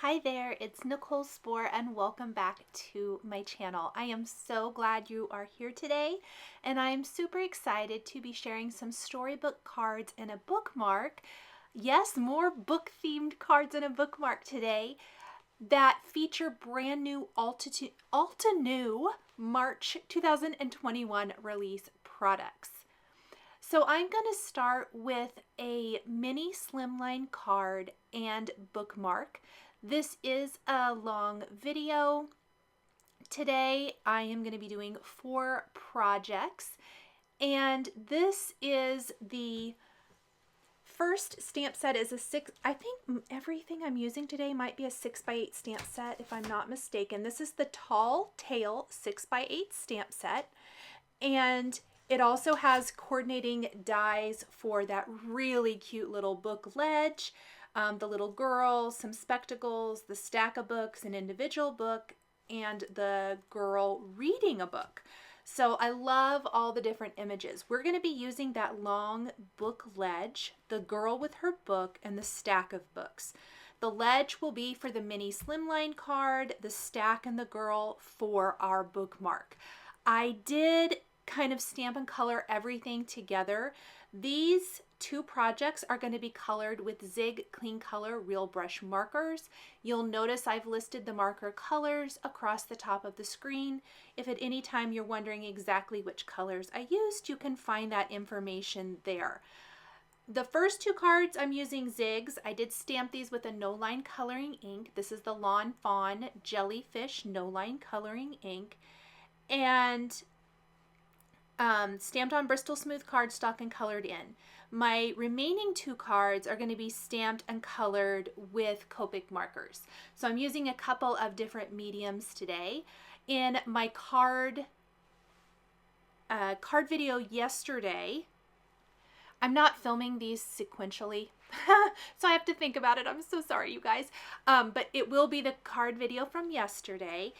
Hi there, it's Nichol Spohr and welcome back to my channel. I am so glad you are here today and I'm super excited to be sharing some storybook cards and a bookmark. Yes, more book themed cards and a bookmark today that feature brand new Altenew March 2021 release products. So I'm going to start with a mini slimline card and bookmark. This is a long video. Today I am going to be doing 4 projects, and this is the first stamp set is a 6, I think everything I'm using today might be a 6x8 stamp set if I'm not mistaken. This is the Tall Tale 6x8 stamp set, and it also has coordinating dies for that really cute little book ledge, the little girl, some spectacles, the stack of books, an individual book, and the girl reading a book. So I love all the different images. We're going to be using that long book ledge, the girl with her book, and the stack of books. The ledge will be for the mini slimline card, the stack and the girl for our bookmark. I did kind of stamp and color everything together. These 2 projects are going to be colored with Zig Clean Color Real Brush markers. You'll notice I've listed the marker colors across the top of the screen. If at any time you're wondering exactly which colors I used, you can find that information there. The first 2 cards I'm using Zigs. I did stamp these with a no-line coloring ink. This is the Lawn Fawn Jellyfish no-line coloring ink, and stamped on Bristol Smooth cardstock and colored in. My remaining 2 cards are going to be stamped and colored with Copic markers. So I'm using a couple of different mediums today. In my card video yesterday, I'm not filming these sequentially, so I have to think about it. I'm so sorry, you guys. But it will be the card video from yesterday.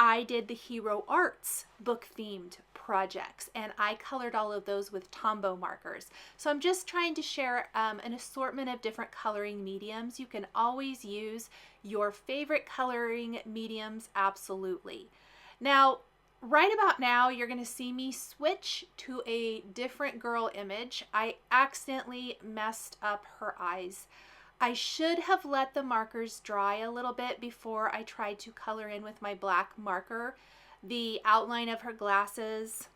I did the Hero Arts book themed projects, and I colored all of those with Tombow markers. So I'm just trying to share an assortment of different coloring mediums. You can always use your favorite coloring mediums, absolutely. Now, right about now, you're going to see me switch to a different girl image. I accidentally messed up her eyes. I should have let the markers dry a little bit before I tried to color in with my black marker the outline of her glasses.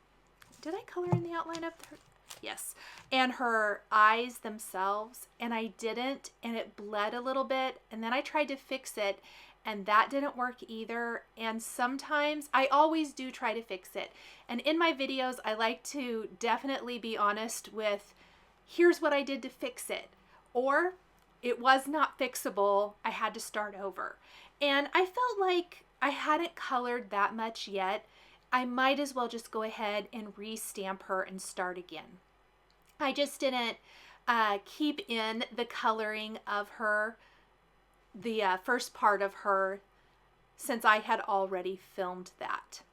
Did I color in the outline of her? Yes. And her eyes themselves, and I didn't, and it bled a little bit, and then I tried to fix it, and that didn't work either. And sometimes I always do try to fix it, and in my videos I like to definitely be honest with, here's what I did to fix it, or it was not fixable, I had to start over. And I felt like I hadn't colored that much yet. I might as well just go ahead and re-stamp her and start again. I just didn't keep in the coloring of her, the first part of her, since I had already filmed that.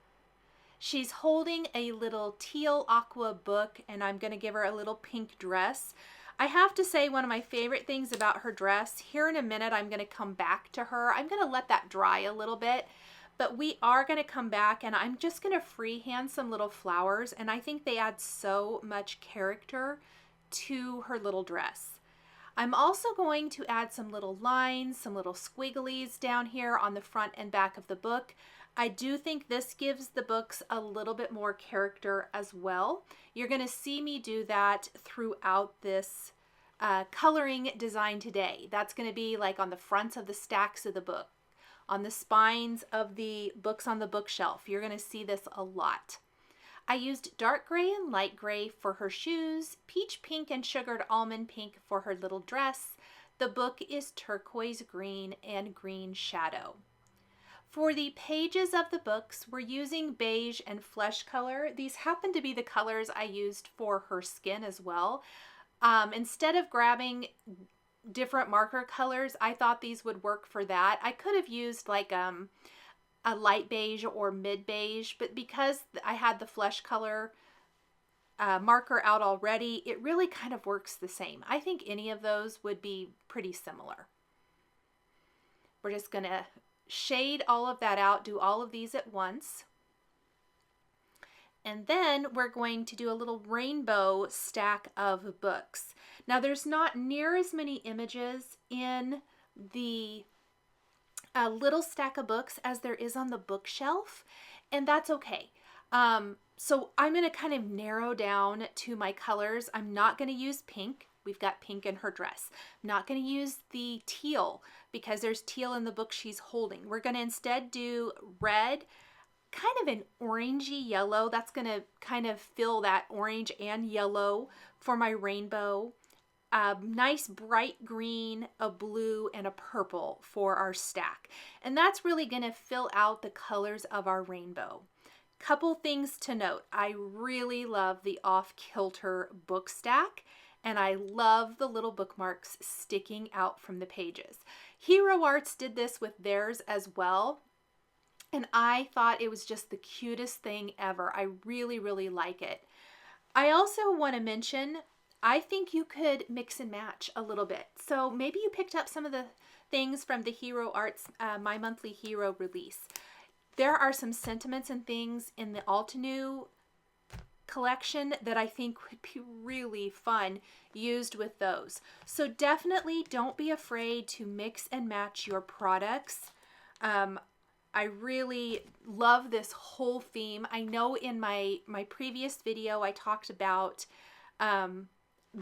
She's holding a little teal aqua book, and I'm going to give her a little pink dress. I have to say, one of my favorite things about her dress, here in a minute I'm going to come back to her. I'm going to let that dry a little bit, but we are going to come back, and I'm just going to freehand some little flowers, and I think they add so much character to her little dress. I'm also going to add some little lines, some little squigglies down here on the front and back of the book. I do think this gives the books a little bit more character as well. You're going to see me do that throughout this coloring design today. That's going to be like on the fronts of the stacks of the book, on the spines of the books on the bookshelf. You're going to see this a lot. I used dark gray and light gray for her shoes, peach pink and sugared almond pink for her little dress. The book is turquoise green and green shadow. For the pages of the books, we're using beige and flesh color. These happen to be the colors I used for her skin as well. Instead of grabbing different marker colors, I thought these would work for that. I could have used like a light beige or mid beige, but because I had the flesh color marker out already, it really kind of works the same. I think any of those would be pretty similar. We're just going to shade all of that out, do all of these at once. And then we're going to do a little rainbow stack of books. Now there's not near as many images in the little stack of books as there is on the bookshelf, and that's okay. So I'm going to kind of narrow down to my colors. I'm not going to use pink. We've got pink in her dress. I'm not going to use the teal because there's teal in the book she's holding. We're going to instead do red, kind of an orangey yellow. That's going to kind of fill that orange and yellow for my rainbow. Nice bright green, a blue, and a purple for our stack. And that's really going to fill out the colors of our rainbow. Couple things to note. I really love the off-kilter book stack, and I love the little bookmarks sticking out from the pages. Hero Arts did this with theirs as well, and I thought it was just the cutest thing ever. I really, really like it. I also want to mention, I think you could mix and match a little bit. So maybe you picked up some of the things from the Hero Arts My Monthly Hero release. There are some sentiments and things in the Altenew collection that I think would be really fun used with those. So definitely don't be afraid to mix and match your products. I really love this whole theme. I know in my previous video I talked about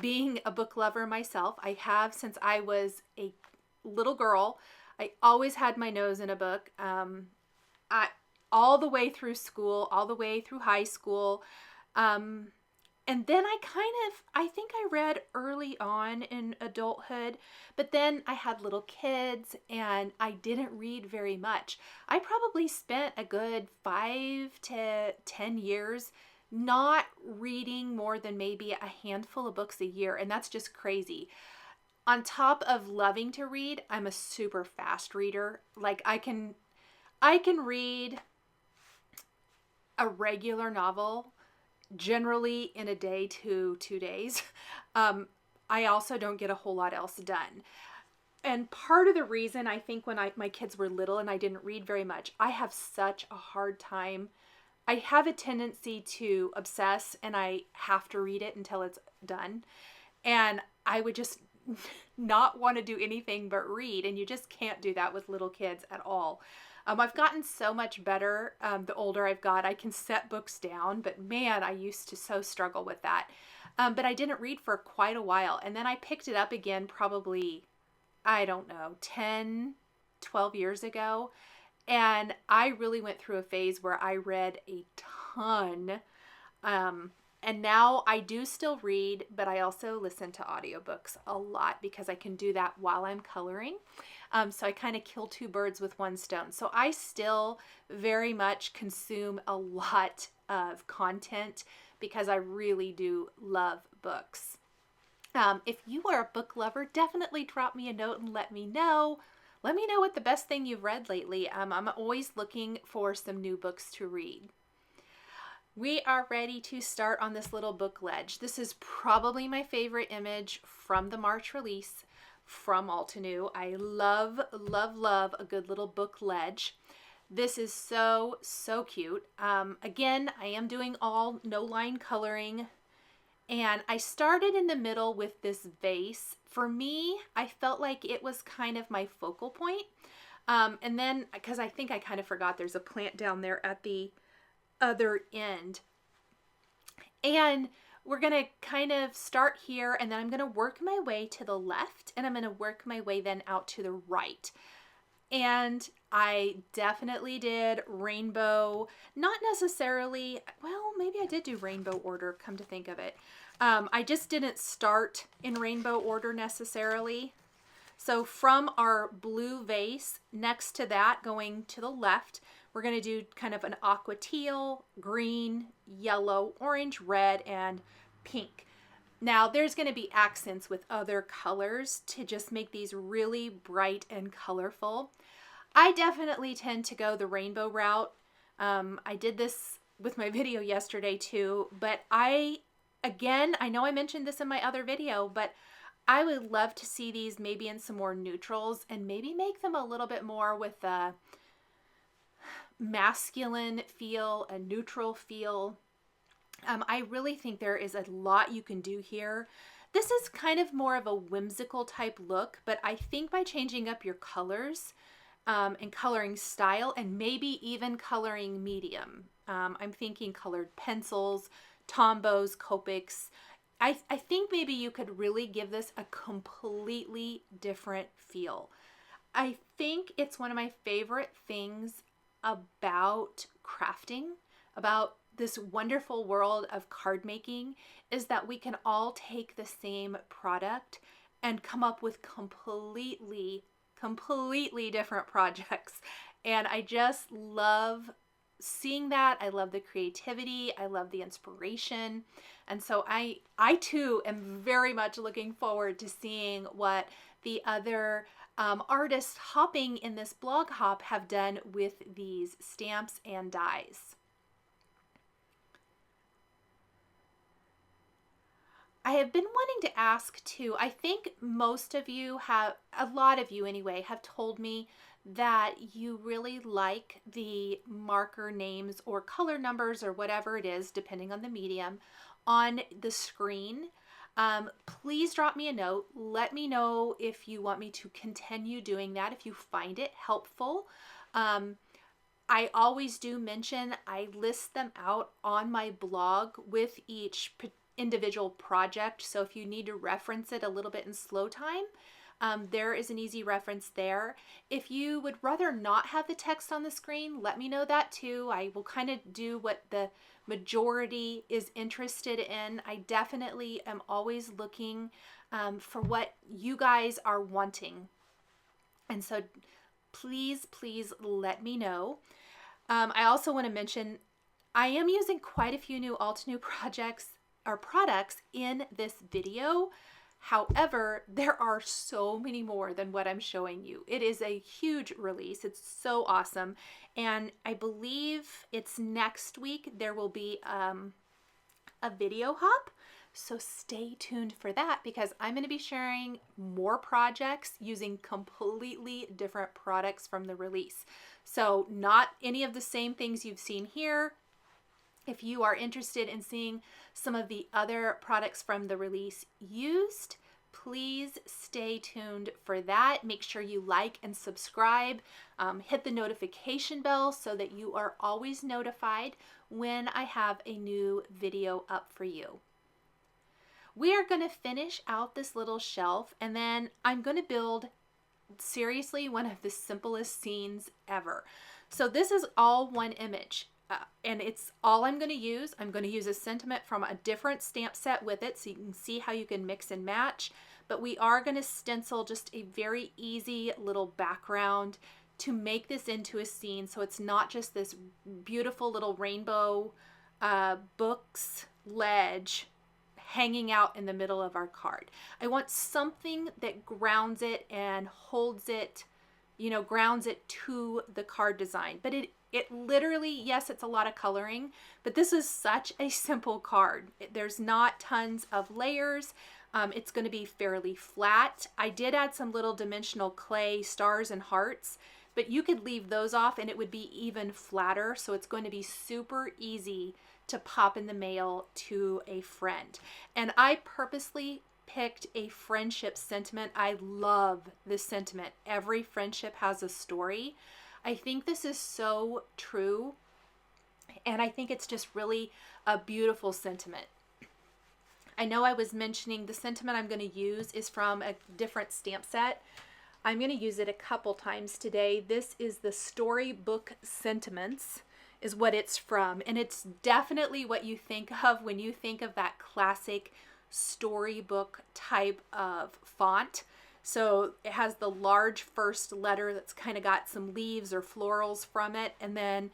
being a book lover myself. I have since I was a little girl. I always had my nose in a book. All the way through school, all the way through high school. And then I think I read early on in adulthood, but then I had little kids and I didn't read very much. I probably spent a good 5 to 10 years not reading more than maybe a handful of books a year, and that's just crazy. On top of loving to read, I'm a super fast reader. Like I can read a regular novel generally in a day to 2 days. I also don't get a whole lot else done. And part of the reason I think when my kids were little and I didn't read very much, I have such a hard time. I have a tendency to obsess and I have to read it until it's done. And I would just not want to do anything but read. And you just can't do that with little kids at all. I've gotten so much better the older I've got. I can set books down, but man, I used to so struggle with that. But I didn't read for quite a while. And then I picked it up again probably, I don't know, 10, 12 years ago. And I really went through a phase where I read a ton. And now I do still read, but I also listen to audiobooks a lot because I can do that while I'm coloring. So I kind of kill two birds with one stone. So I still very much consume a lot of content because I really do love books. If you are a book lover, definitely drop me a note and let me know. Let me know what the best thing you've read lately. I'm always looking for some new books to read. We are ready to start on this little book ledge. This is probably my favorite image from the March release from Altenew. I love, love, love a good little book ledge. This is so, so cute. Again, I am doing all no line coloring. And I started in the middle with this vase. For me, I felt like it was kind of my focal point. And then, because I think I kind of forgot there's a plant down there at the other end. And we're going to kind of start here, and then I'm going to work my way to the left, and I'm going to work my way then out to the right. And I definitely did rainbow, not necessarily, well, maybe I did do rainbow order, come to think of it. I just didn't start in rainbow order necessarily. So from our blue vase, next to that, going to the left, we're going to do kind of an aqua teal, green, yellow, orange, red, and pink. Now there's going to be accents with other colors to just make these really bright and colorful. I definitely tend to go the rainbow route. I did this with my video yesterday too, but again, I know I mentioned this in my other video, but I would love to see these maybe in some more neutrals and maybe make them a little bit more with a masculine feel, a neutral feel. I really think there is a lot you can do here. This is kind of more of a whimsical type look, but I think by changing up your colors and coloring style and maybe even coloring medium, I'm thinking colored pencils, Tombows, Copics, I think maybe you could really give this a completely different feel. I think it's one of my favorite things about crafting, about this wonderful world of card making, is that we can all take the same product and come up with completely different projects. And I just love seeing that. I love the creativity. I love the inspiration. And so I too am very much looking forward to seeing what the other artists hopping in this blog hop have done with these stamps and dies. I have been wanting to ask too, I think most of you have, a lot of you anyway, have told me that you really like the marker names or color numbers or whatever it is, depending on the medium, on the screen. Please drop me a note. Let me know if you want me to continue doing that, if you find it helpful. I always do mention, I list them out on my blog with each individual project. So if you need to reference it a little bit in slow time, there is an easy reference there. If you would rather not have the text on the screen, let me know that too. I will kind of do what the majority is interested in. I definitely am always looking for what you guys are wanting. And so please let me know. I also want to mention, I am using quite a few new Altenew projects or products in this video. However, there are so many more than what I'm showing you. It is a huge release. It's so awesome. And I believe it's next week there will be a video hop. So stay tuned for that, because I'm going to be sharing more projects using completely different products from the release. So not any of the same things you've seen here. If you are interested in seeing some of the other products from the release used, please stay tuned for that. Make sure you like and subscribe. Hit the notification bell so that you are always notified when I have a new video up for you. We are going to finish out this little shelf, and then I'm going to build, seriously, one of the simplest scenes ever. So this is all one image. And it's all I'm going to use. I'm going to use a sentiment from a different stamp set with it, so you can see how you can mix and match. But we are going to stencil just a very easy little background to make this into a scene, so it's not just this beautiful little rainbow books ledge hanging out in the middle of our card. I want something that grounds it and holds it, you know, grounds it to the card design. But it literally, yes, it's a lot of coloring, but this is such a simple card. There's not tons of layers. It's going to be fairly flat. I did add some little dimensional clay stars and hearts, but you could leave those off and it would be even flatter. So it's going to be super easy to pop in the mail to a friend. And I purposely picked a friendship sentiment. I love this sentiment. Every friendship has a story. I think this is so true, and I think it's just really a beautiful sentiment. I know I was mentioning the sentiment I'm going to use is from a different stamp set. I'm going to use it a couple times today. This is the Storybook Sentiments is what it's from, and it's definitely what you think of when you think of that classic storybook type of font. So it has the large first letter that's kind of got some leaves or florals from it, and then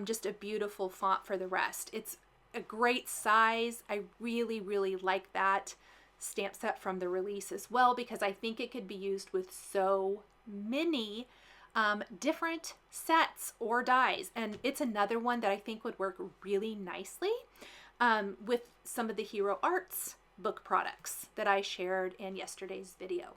just a beautiful font for the rest. It's a great size. I really like that stamp set from the release as well, because I think it could be used with so many different sets or dies. And it's another one that I think would work really nicely with some of the Hero Arts book products that I shared in yesterday's video.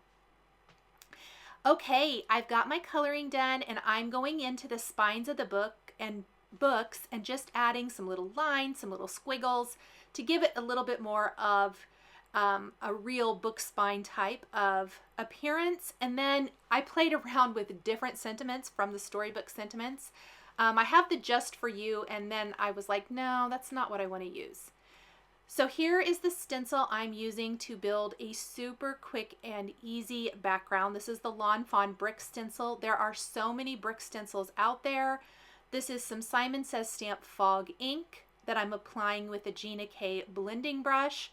Okay, I've got my coloring done, and I'm going into the spines of the books and just adding some little lines, some little squiggles to give it a little bit more of a real book spine type of appearance. And then I played around with different sentiments from the Storybook sentiments. I have the Just For You, and then I was like, no, that's not what I want to use. So here is the stencil I'm using to build a super quick and easy background. This is the Lawn Fawn brick stencil. There are so many brick stencils out there. This is some Simon Says Stamp Fog ink that I'm applying with a Gina K blending brush.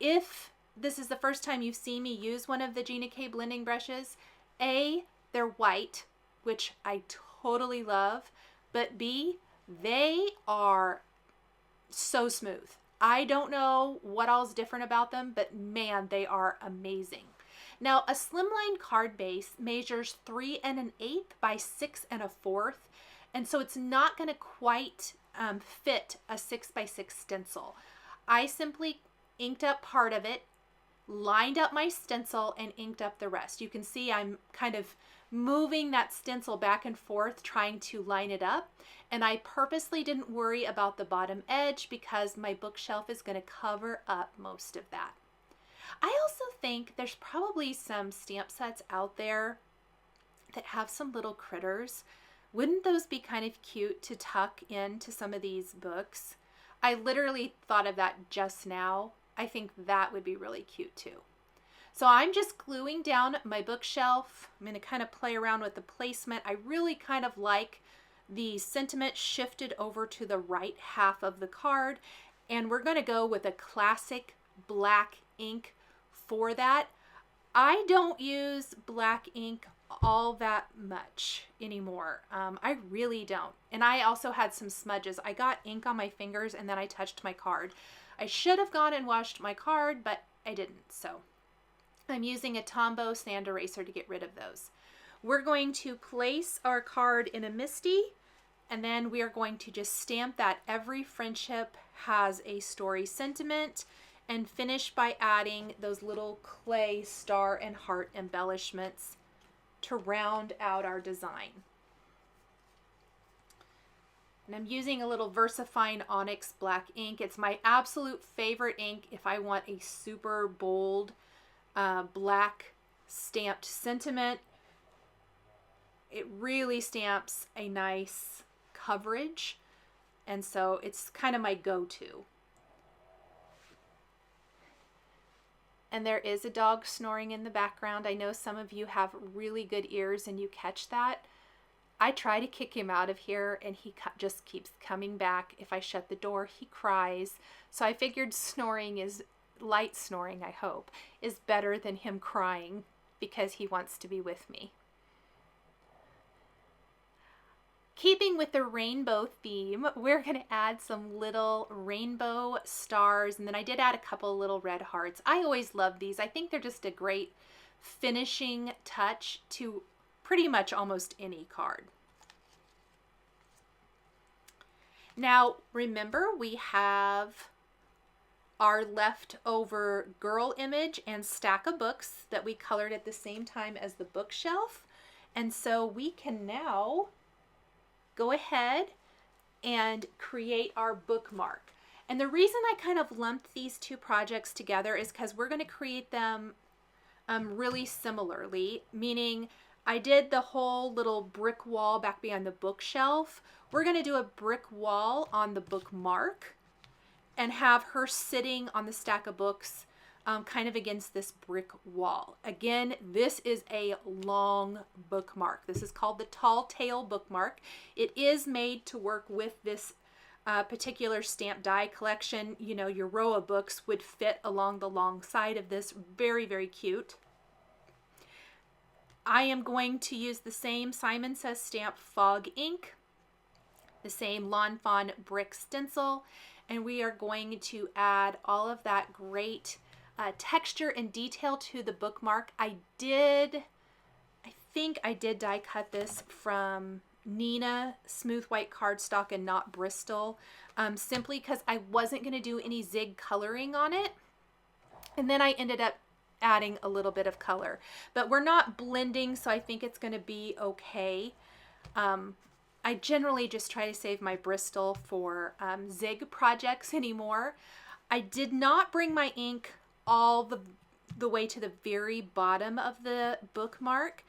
If this is the first time you've seen me use one of the Gina K blending brushes, A, they're white, which I totally love, but B, they are so smooth. I don't know what all's different about them, but man, they are amazing. Now, a slimline card base measures 3 1/8 by 6 1/4, and so it's not going to quite fit a 6 by 6 stencil. I simply inked up part of it, lined up my stencil, and inked up the rest. You can see I'm kind of moving that stencil back and forth, trying to line it up. And I purposely didn't worry about the bottom edge because my bookshelf is going to cover up most of that. I also think there's probably some stamp sets out there that have some little critters. Wouldn't those be kind of cute to tuck into some of these books? I literally thought of that just now. I think that would be really cute too. So I'm just gluing down my bookshelf. I'm going to kind of play around with the placement. I really kind of like the sentiment shifted over to the right half of the card, and we're going to go with a classic black ink for that. I don't use black ink all that much anymore. I really don't. And I also had some smudges. I got ink on my fingers and then I touched my card. I should have gone and washed my card, but I didn't. So I'm using a Tombow sand eraser to get rid of those. We're going to place our card in a Misty, and then we are going to just stamp that Every Friendship Has a Story sentiment, and finish by adding those little clay star and heart embellishments to round out our design. And I'm using a little VersaFine Onyx black ink. It's my absolute favorite ink if I want a super bold black stamped sentiment. It really stamps a nice coverage, and so it's kind of my go-to. And there is a dog snoring in the background. I know some of you have really good ears and you catch that. I try to kick him out of here and he just keeps coming back. If I shut the door, he cries. So I figured snoring is light snoring, I hope, is better than him crying because he wants to be with me. Keeping with the rainbow theme, we're going to add some little rainbow stars, and then I did add a couple little red hearts. I always love these. I think they're just a great finishing touch to pretty much almost any card. Now, remember, we have our leftover girl image and stack of books that we colored at the same time as the bookshelf. And so we can now go ahead and create our bookmark. And the reason I kind of lumped these two projects together is because we're going to create them really similarly, meaning I did the whole little brick wall back behind the bookshelf. We're going to do a brick wall on the bookmark and have her sitting on the stack of books kind of against this brick wall. Again, this is a long bookmark. This is called the Tall Tale bookmark. It is made to work with this particular stamp die collection. You know, your row of books would fit along the long side of this. Very, very cute. I am going to use the same Simon Says Stamp Fog ink, the same Lawn Fawn brick stencil, and we are going to add all of that great texture and detail to the bookmark. I think I did die cut this from Nina smooth white cardstock and not Bristol, simply because I wasn't going to do any zig coloring on it. And then I ended up adding a little bit of color, but we're not blending, so I think it's going to be okay. I generally just try to save my Bristol for zig projects anymore. I did not bring my ink all the way to the very bottom of the bookmark,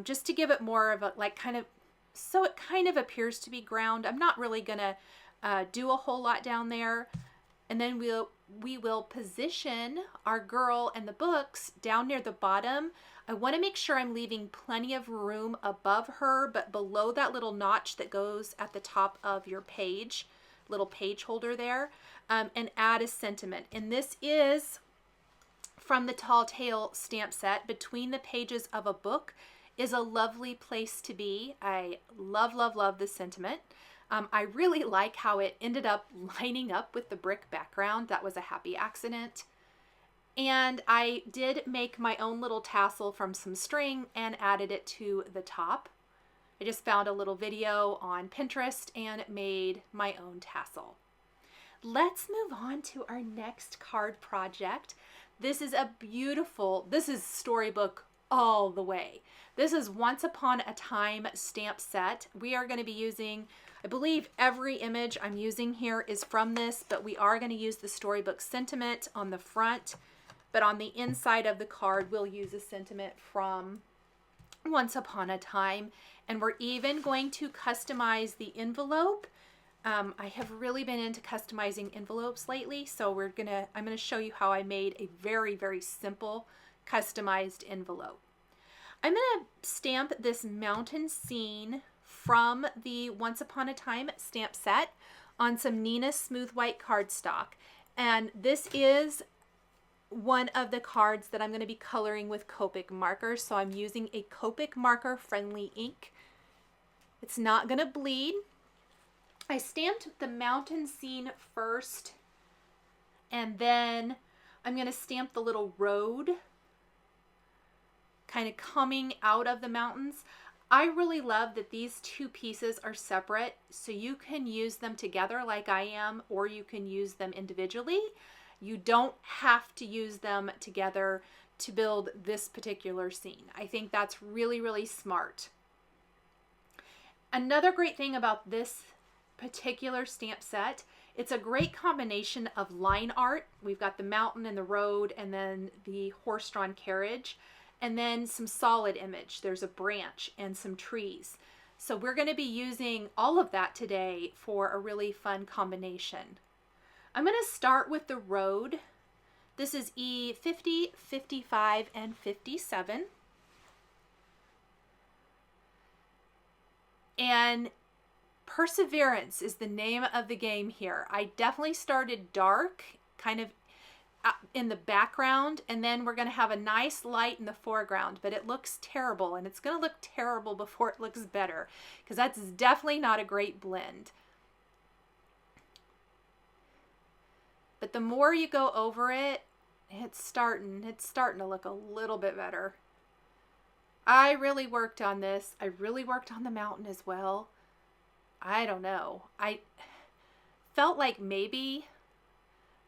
just to give it more of a, like, kind of, so it kind of appears to be ground. I'm not really gonna do a whole lot down there. And then we will position our girl and the books down near the bottom. I want to make sure I'm leaving plenty of room above her, but below that little notch that goes at the top of your page, little page holder there, and add a sentiment. And this is from the Tall Tale stamp set. Between the pages of a book is a lovely place to be. I love, love, love this sentiment. I really like how it ended up lining up with the brick background. That was a happy accident. And I did make my own little tassel from some string and added it to the top. I just found a little video on Pinterest and made my own tassel. Let's move on to our next card project. This is a beautiful, this is Storybook all the way. This is Once Upon a Time stamp set. We are going to be using, I believe every image I'm using here is from this, but we are going to use the Storybook sentiment on the front. But on the inside of the card, we'll use a sentiment from Once Upon a Time. And we're even going to customize the envelope. I have really been into customizing envelopes lately, so I'm gonna show you how I made a very, very simple customized envelope. I'm gonna stamp this mountain scene from the Once Upon a Time stamp set on some Nina smooth white cardstock. And this is one of the cards that I'm going to be coloring with Copic markers. So I'm using a Copic marker friendly ink. It's not going to bleed. I stamped the mountain scene first, and then I'm going to stamp the little road kind of coming out of the mountains. I really love that these two pieces are separate, so you can use them together like I am, or you can use them individually. You don't have to use them together to build this particular scene. I think that's really, really smart. Another great thing about this particular stamp set, it's a great combination of line art. We've got the mountain and the road, and then the horse-drawn carriage, and then some solid image. There's a branch and some trees. So we're going to be using all of that today for a really fun combination. I'm going to start with the road. This is E50, 55, and 57. And perseverance is the name of the game here. I definitely started dark, kind of in the background, and then we're going to have a nice light in the foreground, but it looks terrible, and it's going to look terrible before it looks better, because that's definitely not a great blend. But the more you go over it, it's starting to look a little bit better. I really worked on this. I really worked on the mountain as well. I don't know. I felt like maybe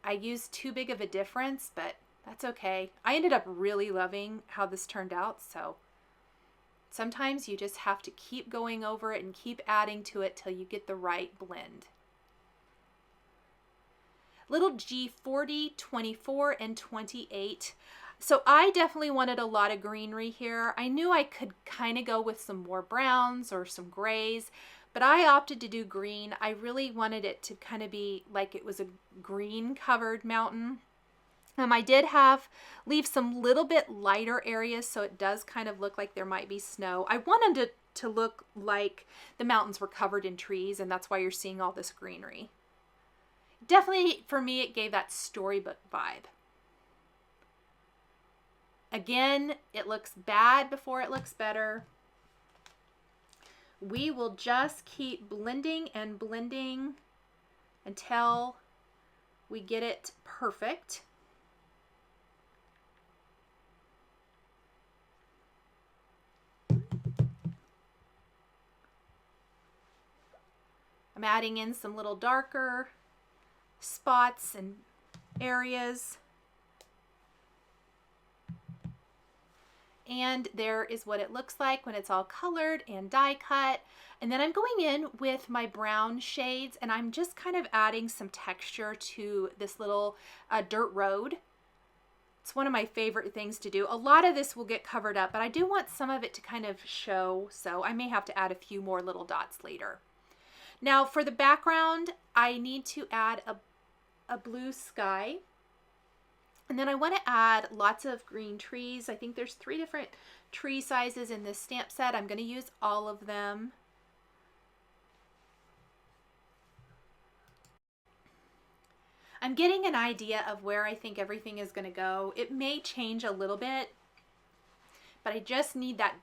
I used too big of a difference, but that's okay. I ended up really loving how this turned out, so sometimes you just have to keep going over it and keep adding to it till you get the right blend. Little G40, 24, and 28. So I definitely wanted a lot of greenery here. I knew I could kind of go with some more browns or some grays, but I opted to do green. I really wanted it to kind of be like it was a green covered mountain. I did leave some little bit lighter areas, so it does kind of look like there might be snow. I wanted it to look like the mountains were covered in trees, and that's why you're seeing all this greenery. Definitely, for me, it gave that Storybook vibe. Again, it looks bad before it looks better. We will just keep blending and blending until we get it perfect. adding in some little darker spots and areas. And there is what it looks like when it's all colored and die cut. And then I'm going in with my brown shades and I'm just kind of adding some texture to this little dirt road. It's one of my favorite things to do. A lot of this will get covered up, but I do want some of it to kind of show, so I may have to add a few more little dots later. Now for the background, I need to add a blue sky. And then I want to add lots of green trees. I think there's 3 different tree sizes in this stamp set. I'm going to use all of them. I'm getting an idea of where I think everything is going to go. It may change a little bit, but I just need that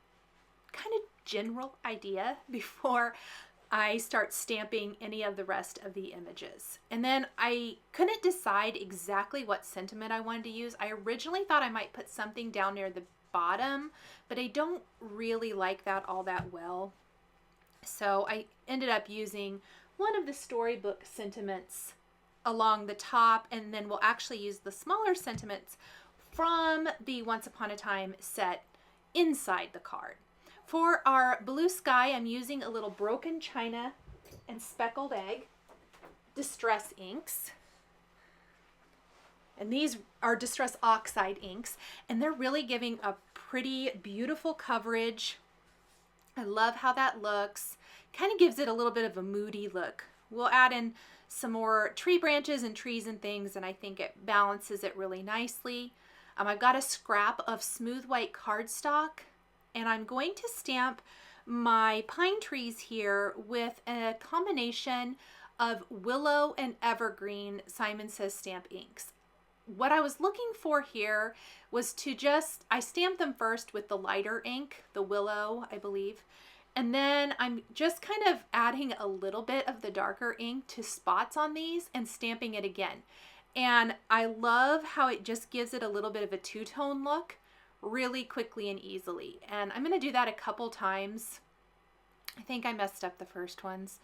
kind of general idea before I start stamping any of the rest of the images. And then I couldn't decide exactly what sentiment I wanted to use. I originally thought I might put something down near the bottom, but I don't really like that all that well. So I ended up using one of the Storybook sentiments along the top, and then we'll actually use the smaller sentiments from the Once Upon a Time set inside the card. For our blue sky, I'm using a little broken china and speckled egg distress inks. And these are Distress Oxide inks, and they're really giving a pretty beautiful coverage. I love how that looks. Kind of gives it a little bit of a moody look. We'll add in some more tree branches and trees and things, and I think it balances it really nicely. I've got a scrap of smooth white cardstock, and I'm going to stamp my pine trees here with a combination of Willow and Evergreen Simon Says Stamp inks. What I was looking for here was to I stamped them first with the lighter ink, the Willow, I believe, and then I'm just kind of adding a little bit of the darker ink to spots on these and stamping it again. And I love how it just gives it a little bit of a two-tone look really quickly and easily. And I'm going to do that a couple times. I think I messed up the first ones.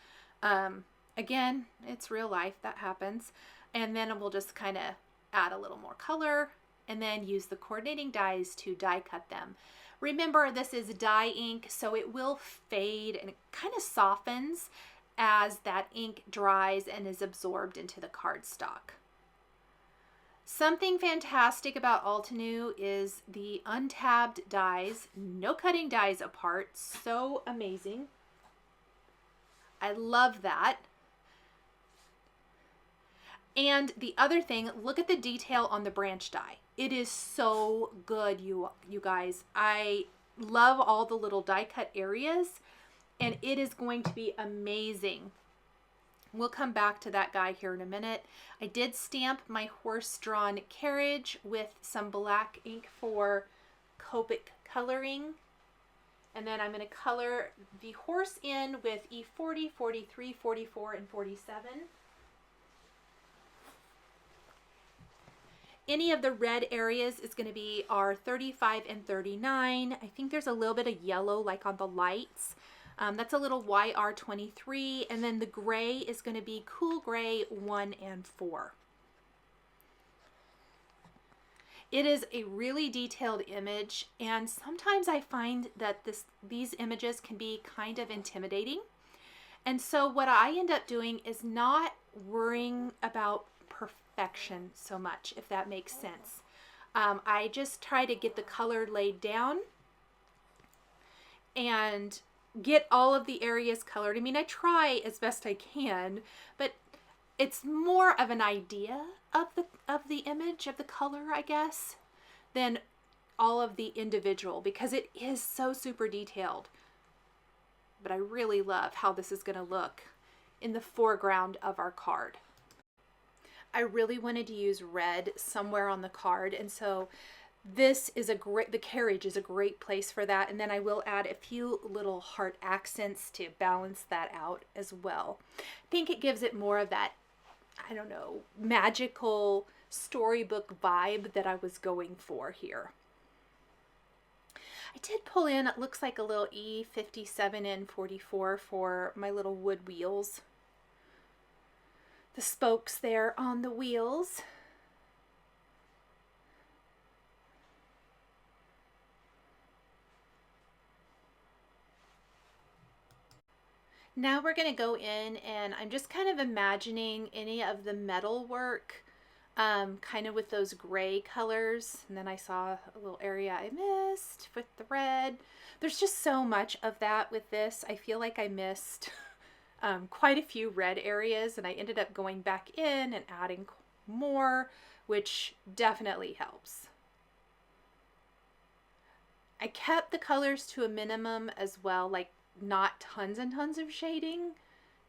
Again, it's real life, that happens. And then we'll just kind of add a little more color and then use the coordinating dies to die cut them. Remember, this is dye ink, so it will fade and it kind of softens as that ink dries and is absorbed into the cardstock. Something fantastic about Altenew is the untabbed dies, no cutting dies apart, so amazing. I love that. And the other thing, look at the detail on the branch die. It is so good, you guys. I love all the little die cut areas, and it is going to be amazing. We'll come back to that guy here in a minute. I did stamp my horse-drawn carriage with some black ink for Copic coloring. And then I'm going to color the horse in with E40, 43, 44, and 47. Any of the red areas is going to be our 35 and 39. I think there's a little bit of yellow like on the lights. That's a little YR23. And then the gray is going to be Cool Gray 1 and 4. It is a really detailed image, and sometimes I find that these images can be kind of intimidating. And so what I end up doing is not worrying about perfection so much, if that makes sense. I just try to get the color laid down and get all of the areas colored. I mean, I try as best I can, but it's more of an idea of the image, of the color, I guess, than all of the individual, because it is so super detailed. But I really love how this is going to look in the foreground of our card. I really wanted to use red somewhere on the card, and so this is the carriage is a great place for that. And then I will add a few little heart accents to balance that out as well. I think it gives it more of that, I don't know, magical storybook vibe that I was going for here. I did pull in, it looks like a little E57 and 44 for my little wood wheels. the spokes there on the wheels. Now we're going to go in and I'm just kind of imagining any of the metal work kind of with those gray colors. And then I saw a little area I missed with the red. There's just so much of that with this. I feel like I missed quite a few red areas, and I ended up going back in and adding more, which definitely helps. I kept the colors to a minimum as well, like not tons and tons of shading,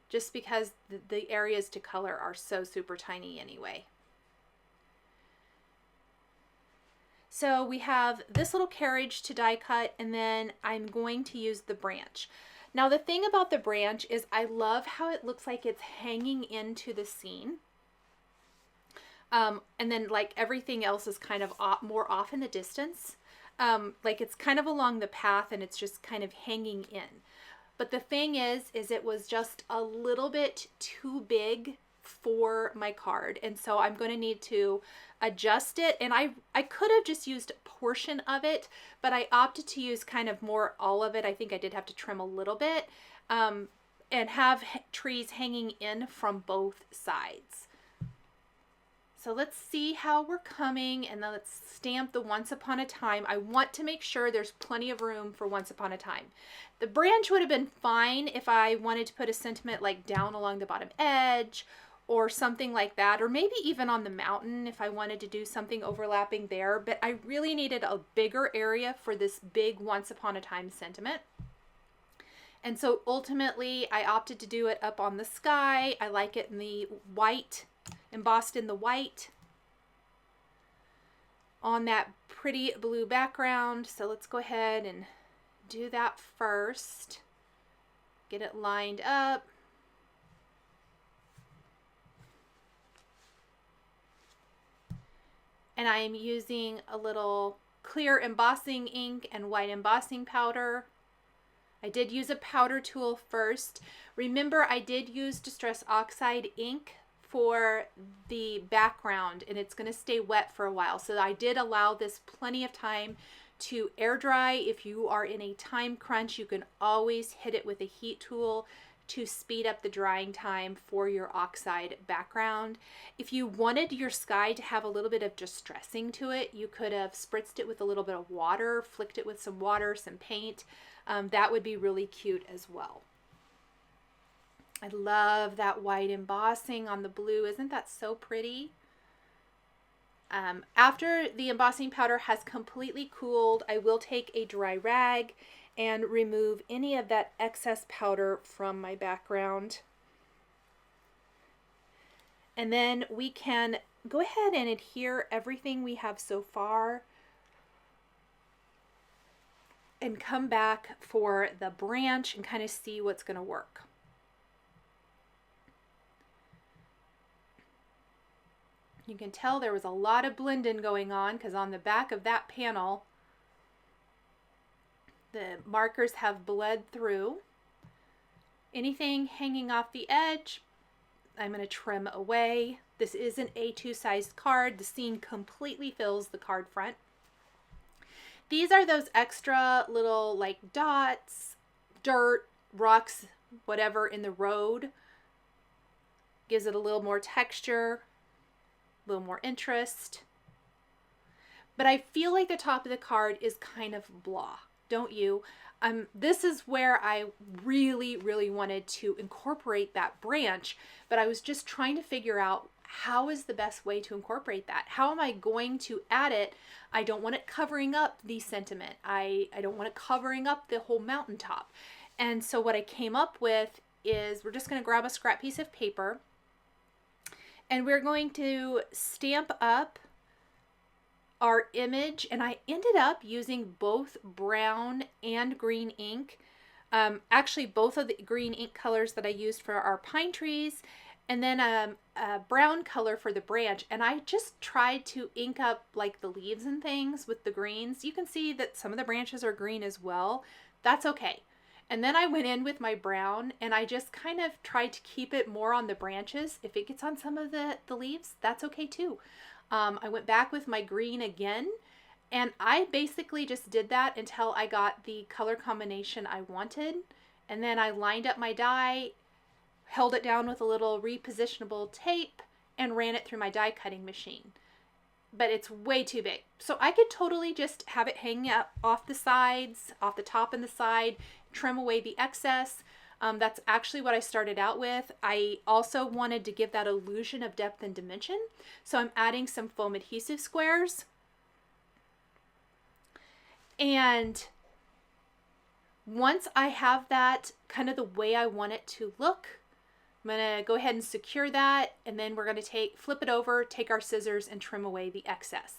just because the areas to color are so super tiny anyway. So we have this little carriage to die cut, and then I'm going to use the branch. Now the thing about the branch is I love how it looks like it's hanging into the scene. And then like everything else is kind of more off in the distance. Like it's kind of along the path and it's just kind of hanging in. But the thing is it was just a little bit too big for my card. And so I'm going to need to adjust it. And I could have just used a portion of it, but I opted to use kind of more all of it. I think I did have to trim a little bit and have trees hanging in from both sides. So let's see how we're coming, and then let's stamp the Once Upon a Time. I want to make sure there's plenty of room for Once Upon a Time. The branch would have been fine if I wanted to put a sentiment like down along the bottom edge or something like that, or maybe even on the mountain if I wanted to do something overlapping there, but I really needed a bigger area for this big Once Upon a Time sentiment. And so ultimately I opted to do it up on the sky. I like it in the white, embossed in the white on that pretty blue background. So let's go ahead and do that first. Get it lined up. And I am using a little clear embossing ink and white embossing powder. I did use a powder tool first. Remember, I did use Distress Oxide ink for the background, and it's going to stay wet for a while. So I did allow this plenty of time to air dry. If you are in a time crunch, you can always hit it with a heat tool to speed up the drying time for your oxide background. If you wanted your sky to have a little bit of distressing to it, you could have spritzed it with a little bit of water, flicked it with some water, some paint. That would be really cute as well. I love that white embossing on the blue. Isn't that so pretty? After the embossing powder has completely cooled, I will take a dry rag and remove any of that excess powder from my background. And then we can go ahead and adhere everything we have so far and come back for the branch and kind of see what's going to work. You can tell there was a lot of blend-in going on because on the back of that panel, the markers have bled through. Anything hanging off the edge, I'm going to trim away. This is an A2 sized card. The scene completely fills the card front. These are those extra little like dots, dirt, rocks, whatever in the road. Gives it a little more texture, a little more interest. But I feel like the top of the card is kind of blah, don't you? This is where I really, really wanted to incorporate that branch, but I was just trying to figure out how is the best way to incorporate that? How am I going to add it? I don't want it covering up the sentiment. I don't want it covering up the whole mountaintop. And so what I came up with is we're just going to grab a scrap piece of paper and we're going to stamp up our image. And I ended up using both brown and green ink. Actually, both of the green ink colors that I used for our pine trees, and then a brown color for the branch. And I just tried to ink up like the leaves and things with the greens. You can see that some of the branches are green as well. That's okay. And then I went in with my brown and I just kind of tried to keep it more on the branches. If it gets on some of the leaves, that's okay too. I went back with my green again, and I basically just did that until I got the color combination I wanted. And then I lined up my die, held it down with a little repositionable tape, and ran it through my die cutting machine. But it's way too big. So I could totally just have it hanging up off the sides, off the top and the side, trim away the excess. That's actually what I started out with. I also wanted to give that illusion of depth and dimension. So I'm adding some foam adhesive squares. And once I have that kind of the way I want it to look, I'm going to go ahead and secure that, and then we're going to flip it over, take our scissors, and trim away the excess.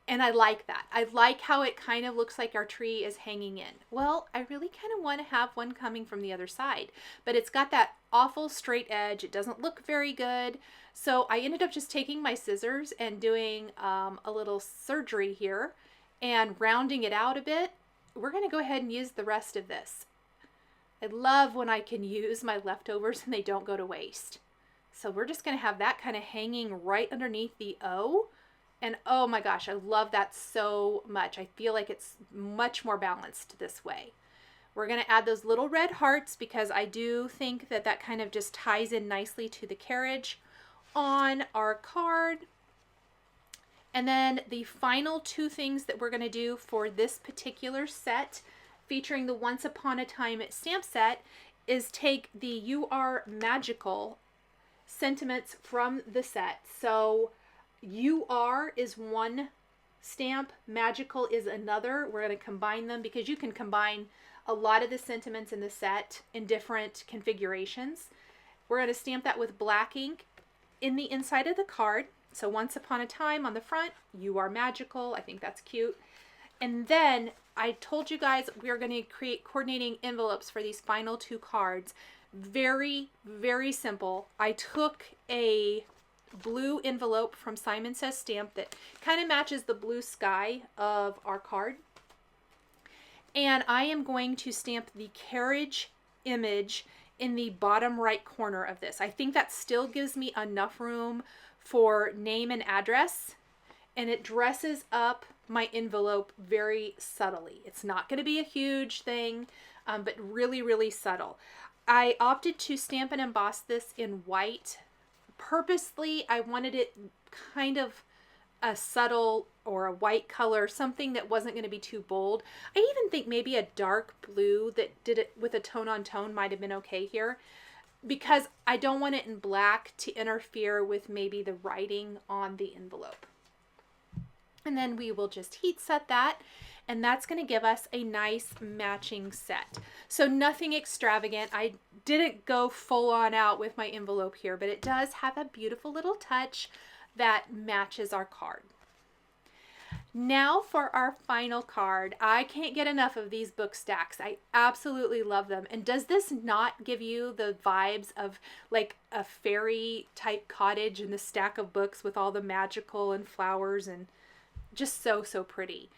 And I like that. I like how it kind of looks like our tree is hanging in. Well, I really kind of want to have one coming from the other side, but it's got that awful straight edge. It doesn't look very good. So I ended up just taking my scissors and doing a little surgery here and rounding it out a bit. We're going to go ahead and use the rest of this. I love when I can use my leftovers and they don't go to waste. So we're just going to have that kind of hanging right underneath the O. And oh my gosh, I love that so much. I feel like it's much more balanced this way. We're going to add those little red hearts because I do think that that kind of just ties in nicely to the carriage on our card. And then the final two things that we're going to do for this particular set, featuring the Once Upon a Time stamp set, is take the You Are Magical sentiments from the set. So You Are is one stamp, Magical is another. We're going to combine them because you can combine a lot of the sentiments in the set in different configurations. We're going to stamp that with black ink in the inside of the card. So Once Upon a Time on the front, You Are Magical. I think that's cute. And then I told you guys we are going to create coordinating envelopes for these final two cards. Very, very simple. I took a blue envelope from Simon Says Stamp that kind of matches the blue sky of our card. And I am going to stamp the carriage image in the bottom right corner of this. I think that still gives me enough room for name and address, and it dresses up my envelope very subtly. It's not going to be a huge thing, but really, really subtle. I opted to stamp and emboss this in white. Purposely, I wanted it kind of a subtle or a white color, something that wasn't going to be too bold. I even think maybe a dark blue that did it with a tone on tone might have been okay here, because I don't want it in black to interfere with maybe the writing on the envelope. And then we will just heat set that, and that's going to give us a nice matching set. So nothing extravagant. I didn't go full on out with my envelope here, but it does have a beautiful little touch that matches our card. Now for our final card. I can't get enough of these book stacks. I absolutely love them. And does this not give you the vibes of like a fairy type cottage and the stack of books with all the magical and flowers, and just so, so pretty.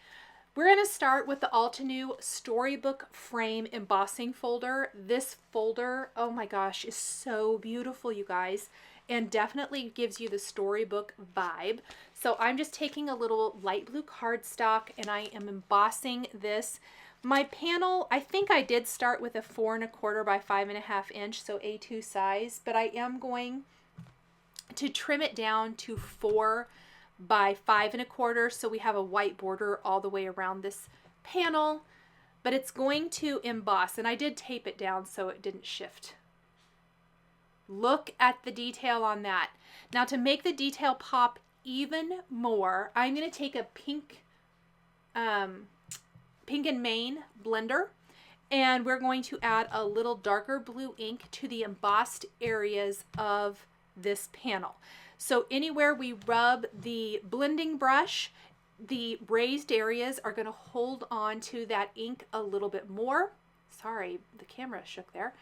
We're going to start with the Altenew Storybook Frame Embossing Folder. This folder, oh my gosh, is so beautiful, you guys, and definitely gives you the storybook vibe. So I'm just taking a little light blue cardstock and I am embossing this. My panel, I think I did start with a 4 1/4 by 5.5 inch, so A2 size, but I am going to trim it down to 4 by 5 1/4, so we have a white border all the way around this panel, but it's going to emboss, and I did tape it down so it didn't shift. Look at the detail on that. Now to make the detail pop even more, I'm going to take a pink and Maine blender, and we're going to add a little darker blue ink to the embossed areas of this panel. So anywhere we rub the blending brush, the raised areas are going to hold on to that ink a little bit more. Sorry, the camera shook there.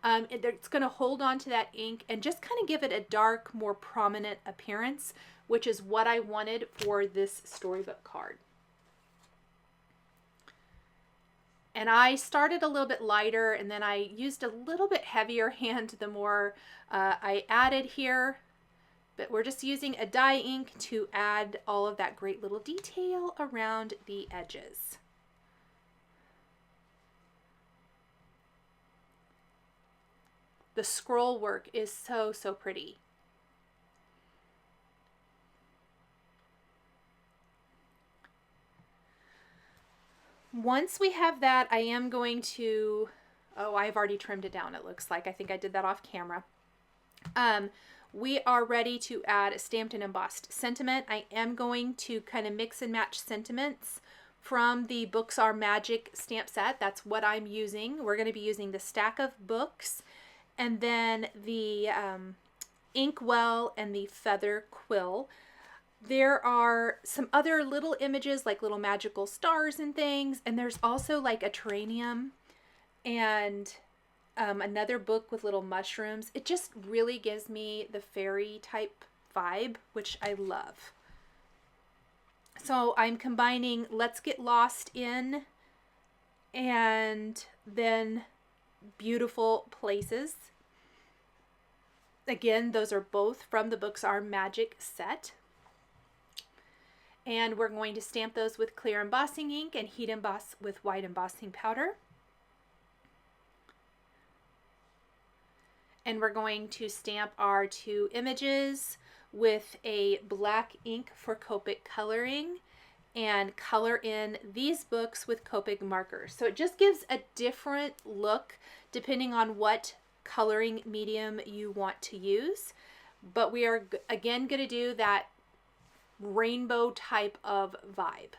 It's going to hold on to that ink and just kind of give it a dark, more prominent appearance, which is what I wanted for this storybook card. And I started a little bit lighter, and then I used a little bit heavier hand the more I added here. But we're just using a dye ink to add all of that great little detail around the edges. The scroll work is so, so pretty. Once we have that, I am going to, oh, I've already trimmed it down, it looks like. I think I did that off camera. We are ready to add a stamped and embossed sentiment. I am going to kind of mix and match sentiments from the Books Are Magic stamp set. That's what I'm using. We're going to be using the stack of books, and then the inkwell and the feather quill. There are some other little images like little magical stars and things, and there's also like a terrarium and another book with little mushrooms. It just really gives me the fairy type vibe, which I love. So I'm combining Let's Get Lost In and then Beautiful Places. Again, those are both from the Books Are Magic set. And we're going to stamp those with clear embossing ink and heat emboss with white embossing powder. And we're going to stamp our two images with a black ink for Copic coloring and color in these books with Copic markers. So it just gives a different look depending on what coloring medium you want to use. But we are again going to do that rainbow type of vibe.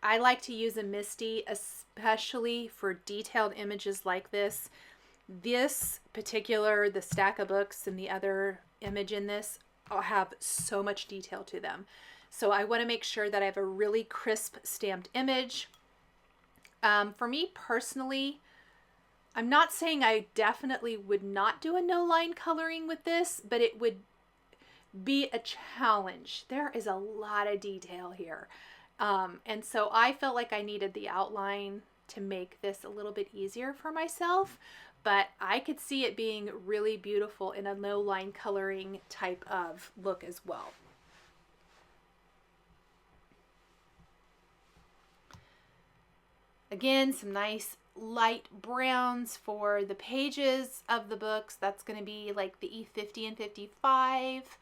I like to use a Misty, especially for detailed images like this. This particular, the stack of books and the other image in this have so much detail to them. So I want to make sure that I have a really crisp stamped image. For me personally, I'm not saying I definitely would not do a no line coloring with this, but it would be a challenge. There is a lot of detail here. And so I felt like I needed the outline to make this a little bit easier for myself, but I could see it being really beautiful in a no line coloring type of look as well. Again, some nice light browns for the pages of the books. That's going to be like the E50 and 55.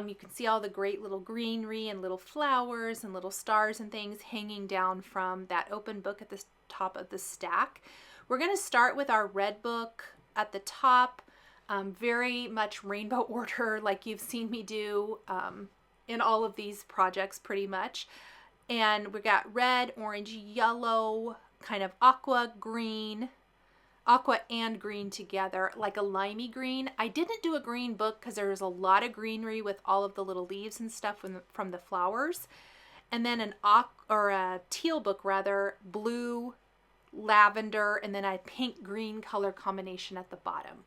You can see all the great little greenery and little flowers and little stars and things hanging down from that open book at the top of the stack. We're going to start with our red book at the top, very much rainbow order like you've seen me do in all of these projects pretty much. And we got red, orange, yellow, kind of aqua and green together, like a limey green. I didn't do a green book because there's a lot of greenery with all of the little leaves and stuff from the flowers. And then a teal book rather, blue, lavender, and then a pink green color combination at the bottom.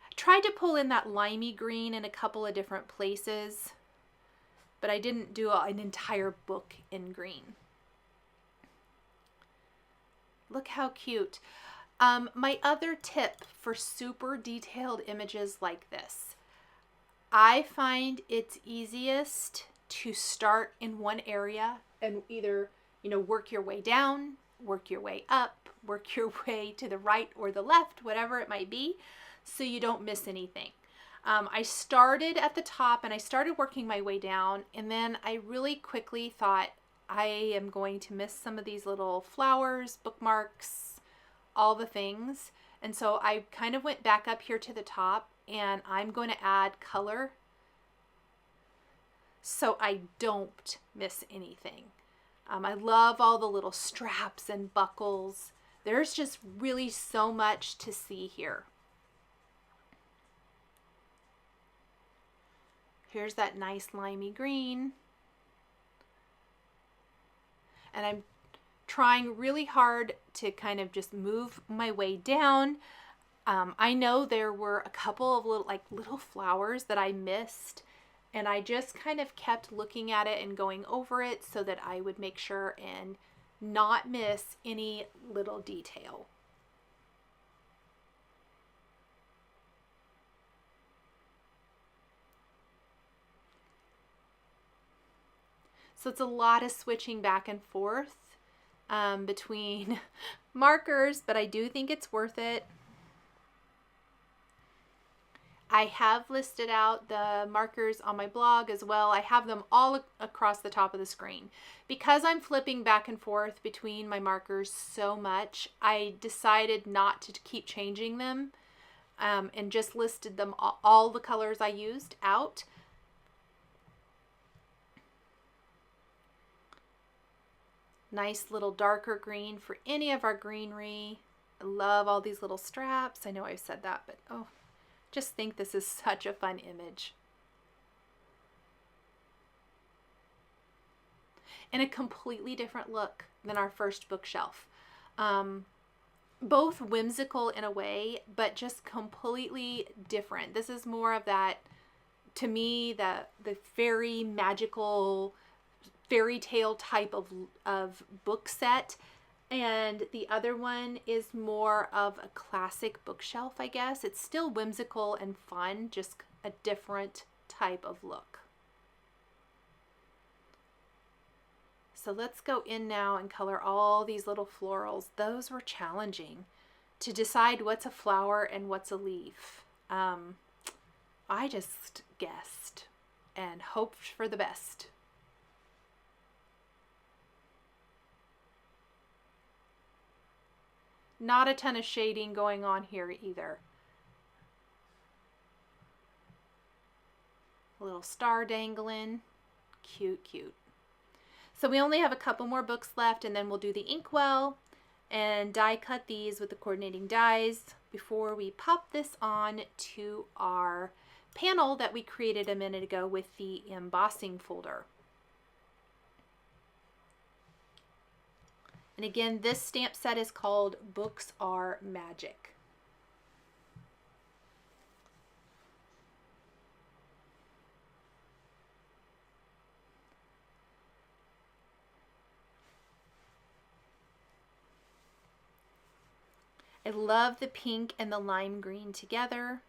I tried to pull in that limey green in a couple of different places, but I didn't do an entire book in green. Look how cute. My other tip for super detailed images like this, I find it's easiest to start in one area and either, work your way down, work your way up, work your way to the right or the left, whatever it might be, so you don't miss anything. I started at the top and I started working my way down, and then I really quickly thought I am going to miss some of these little flowers, bookmarks, all the things. And so I kind of went back up here to the top, and I'm going to add color so I don't miss anything. I love all the little straps and buckles. There's just really so much to see here. Here's that nice limey green. And I'm trying really hard to kind of just move my way down. I know there were a couple of little flowers that I missed, And I just kind of kept looking at it and going over it so that I would make sure and not miss any little detail. So it's a lot of switching back and forth between markers, but I do think it's worth it. I have listed out the markers on my blog as well. I have them all across the top of the screen. Because I'm flipping back and forth between my markers so much, I decided not to keep changing them and just listed them all the colors I used out. Nice little darker green for any of our greenery. I love all these little straps. I know I've said that, but oh, just think this is such a fun image. And a completely different look than our first bookshelf. Both whimsical in a way, but just completely different. This is more of that, to me, the fairy magical fairy tale type of book set, and the other one is more of a classic bookshelf, I guess. It's still whimsical and fun, just a different type of look. So let's go in now and color all these little florals. Those were challenging to decide what's a flower and what's a leaf. I just guessed and hoped for the best. Not a ton of shading going on here either. A little star dangling. Cute, cute. So we only have a couple more books left, and then we'll do the inkwell and die cut these with the coordinating dies before we pop this on to our panel that we created a minute ago with the embossing folder. And again, this stamp set is called Books Are Magic. I love the pink and the lime green together.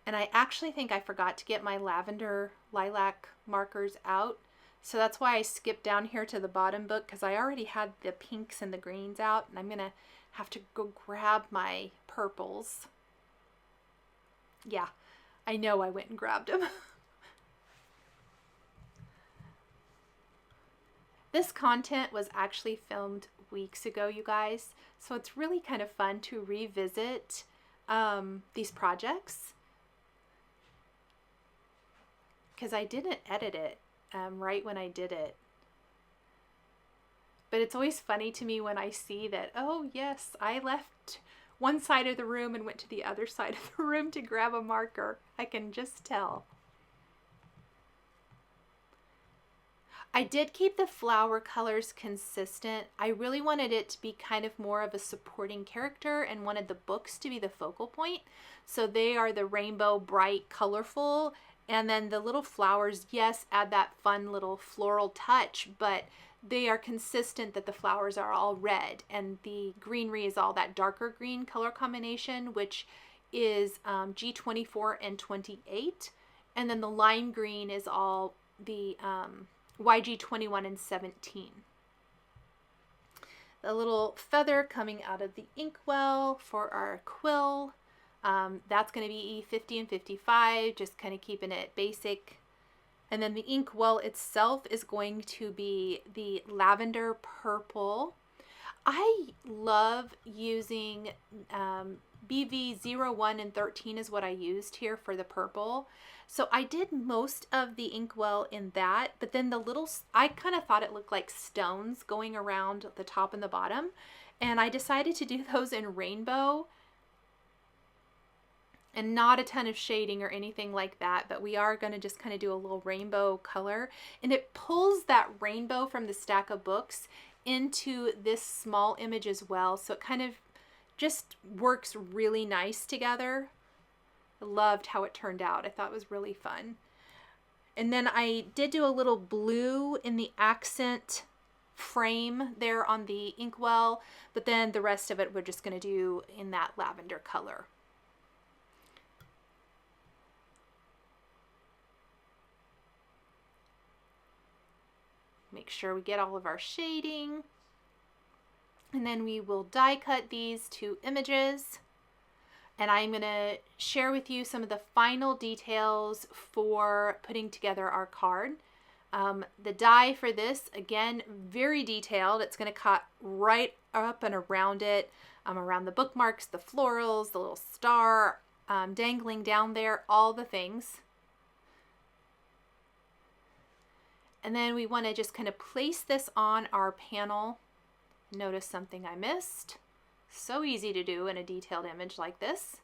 And I actually think I forgot to get my lavender lilac markers out. So that's why I skipped down here to the bottom book, because I already had the pinks and the greens out. And I'm going to have to go grab my purples. Yeah, I know I went and grabbed them. This content was actually filmed weeks ago, you guys. So it's really kind of fun to revisit these projects, because I didn't edit it right when I did it. But it's always funny to me when I see that, oh yes, I left one side of the room and went to the other side of the room to grab a marker. I can just tell. I did keep the flower colors consistent. I really wanted it to be kind of more of a supporting character and wanted the books to be the focal point. So they are the rainbow, bright, colorful. And then the little flowers, yes, add that fun little floral touch, but they are consistent that the flowers are all red. And the greenery is all that darker green color combination, which is G24 and 28. And then the lime green is all the YG21 and 17. The little feather coming out of the inkwell for our quill. That's going to be E50 and 55, just kind of keeping it basic. And then the inkwell itself is going to be the lavender purple. I love using BV01 and 13 is what I used here for the purple. So I did most of the inkwell in that, but then the little, I kind of thought it looked like stones going around the top and the bottom. And I decided to do those in rainbow. And not a ton of shading or anything like that, but we are going to just kind of do a little rainbow color. And it pulls that rainbow from the stack of books into this small image as well. So it kind of just works really nice together. I loved how it turned out. I thought it was really fun. And then I did do a little blue in the accent frame there on the inkwell, but then the rest of it we're just going to do in that lavender color. Make sure we get all of our shading. And then we will die cut these two images. And I'm going to share with you some of the final details for putting together our card. The die for this, again, very detailed. It's going to cut right up and around it, around the bookmarks, the florals, the little star dangling down there, all the things. And then we want to just kind of place this on our panel. Notice something I missed. So easy to do in a detailed image like this.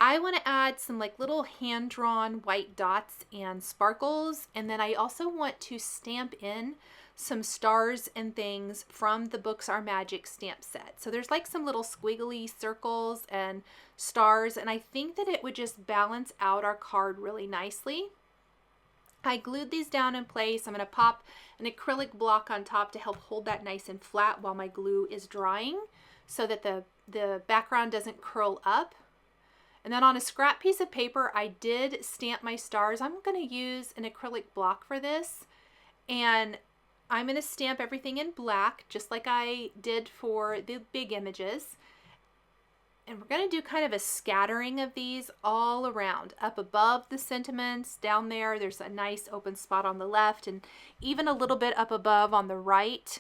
I want to add some like little hand-drawn white dots and sparkles, and then I also want to stamp in some stars and things from the Books Are Magic stamp set. So there's like some little squiggly circles and stars, and I think that it would just balance out our card really nicely. I glued these down in place. I'm going to pop an acrylic block on top to help hold that nice and flat while my glue is drying, so that the background doesn't curl up. And then on a scrap piece of paper, I did stamp my stars. I'm going to use an acrylic block for this, and I'm going to stamp everything in black, just like I did for the big images. And we're going to do kind of a scattering of these all around, up above the sentiments, down there. There's a nice open spot on the left, and even a little bit up above on the right.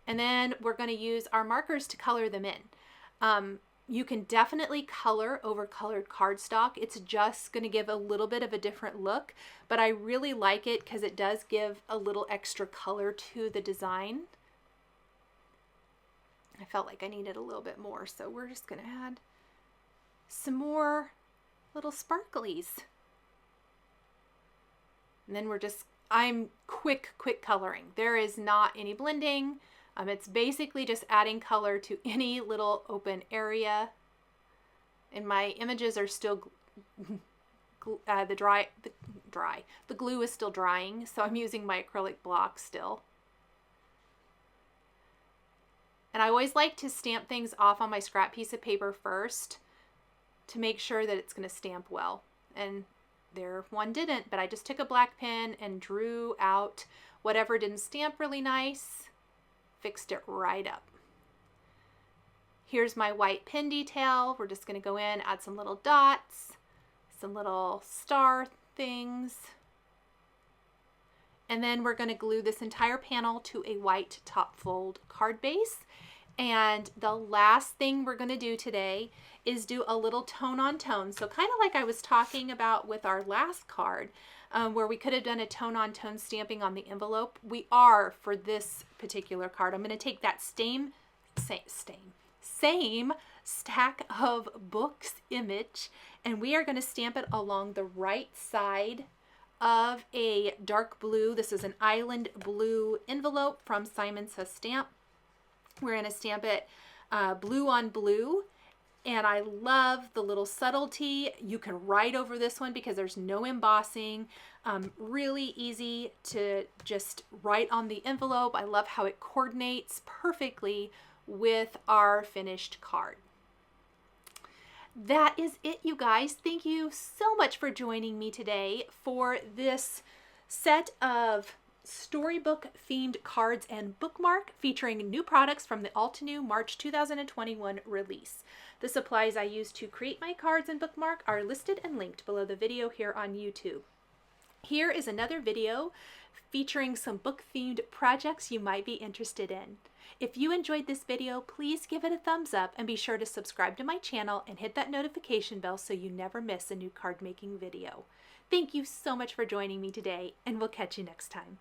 And then we're going to use our markers to color them in. You can definitely color over colored cardstock. It's just going to give a little bit of a different look, but I really like it because it does give a little extra color to the design. I felt like I needed a little bit more, so we're just going to add some more little sparklies. And then I'm quick coloring. There is not any blending. It's basically just adding color to any little open area. And my images are still, the glue is still drying, so I'm using my acrylic block still. And I always like to stamp things off on my scrap piece of paper first to make sure that it's going to stamp well. And there one didn't, but I just took a black pen and drew out whatever didn't stamp really nice, fixed it right up. Here's my white pen detail. We're just going to go in, add some little dots, some little star things. And then we're going to glue this entire panel to a white top fold card base. And the last thing we're going to do today is do a little tone on tone. So kind of like I was talking about with our last card, where we could have done a tone on tone stamping on the envelope. We are for this particular card. I'm going to take that same stack of books image, and we are going to stamp it along the right side of a dark blue. This is an island blue envelope from Simon Says Stamp. We're going to stamp it blue on blue, and I love the little subtlety. You can write over this one because there's no embossing. Really easy to just write on the envelope. I love how it coordinates perfectly with our finished card. That is it, you guys. Thank you so much for joining me today for this set of Storybook themed cards and Bookmark featuring new products from the Altenew March 2021 release. The supplies I used to create my cards and Bookmark are listed and linked below the video here on YouTube. Here is another video featuring some book themed projects you might be interested in. If you enjoyed this video, please give it a thumbs up and be sure to subscribe to my channel and hit that notification bell so you never miss a new card making video. Thank you so much for joining me today, and we'll catch you next time.